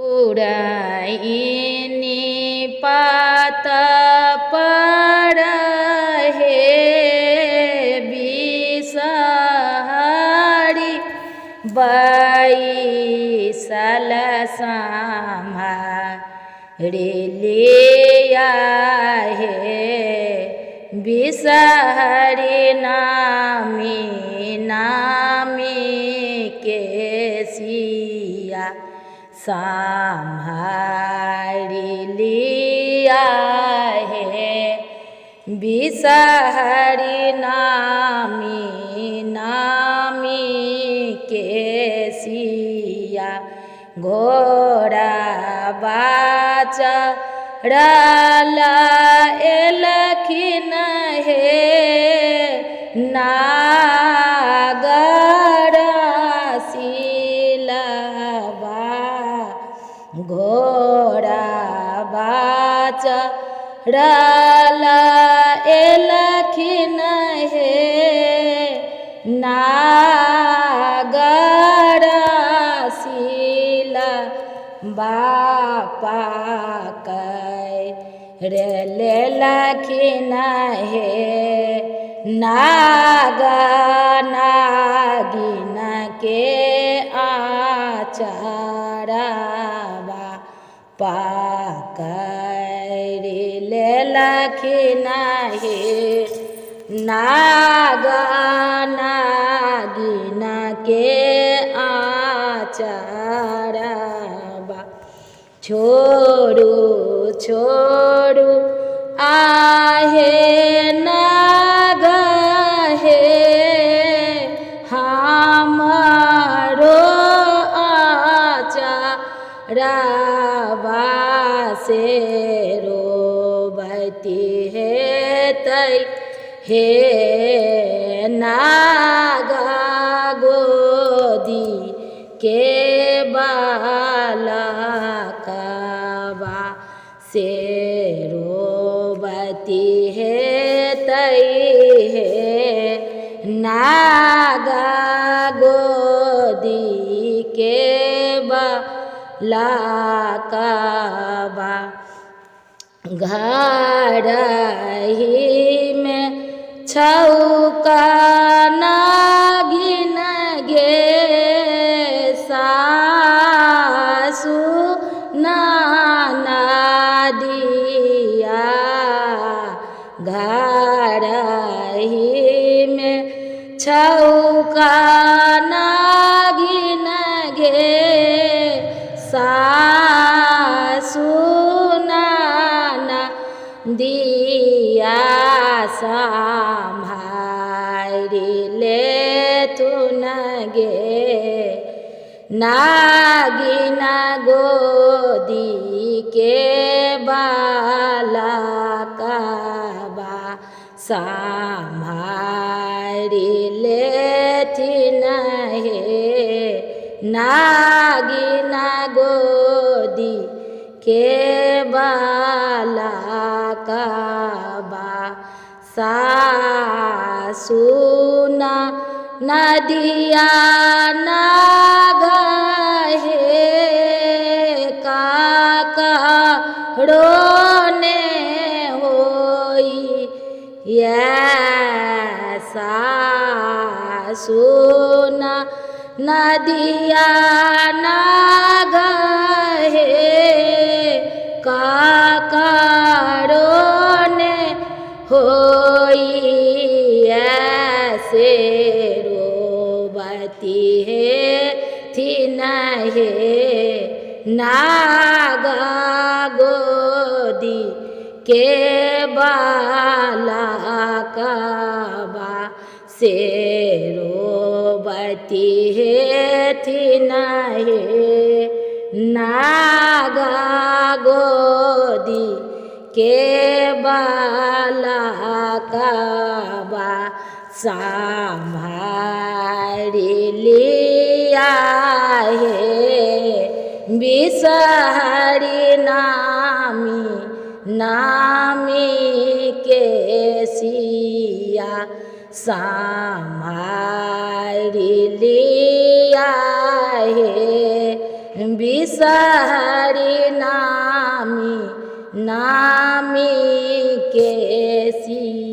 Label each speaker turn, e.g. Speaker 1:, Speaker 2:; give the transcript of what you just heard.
Speaker 1: Udah ini patah pada bisa hari bayi salah sama liya bisa hari nami kesia samhari लिया है bisa hari nami kesia घोड़ा बाचा राला एलखिन है नागरा सिलबा घोड़ा बाचा राला एलखिन है नागरा सिला बापा रे ले लखिन है नागा नागिन के आचारबा पाकर ले लखिन है नागा नागिन के आचारबा छोड़ू छोड़ू आहे नागा है हमारो आचारबा से रोबती है तई हे नागा गोदी के बाला कबा से रोबती है तई है नागा गोदी के बाला कबा घरही में छौका नागिन गे सासु नाना दिया घरही में छौका नागिन गे सासु नाना दिया संभारी ले तुन गे नागिन गोदी के बाला कबा संभारी लेथिन है नागिन गोदी के बाला कबा सासु नदिया नागा है काका रोने होई सासु नदिया नागा है काका रोने होई ऐसे रोबती है थी है नागा गोदी के बाला कबा से रोबती है थी है नागा गोदी के बाला कबा संभारी लिया है बिसहरी नामी के सिया संभारी लिया है बिसहरी नामी नामी के सिया।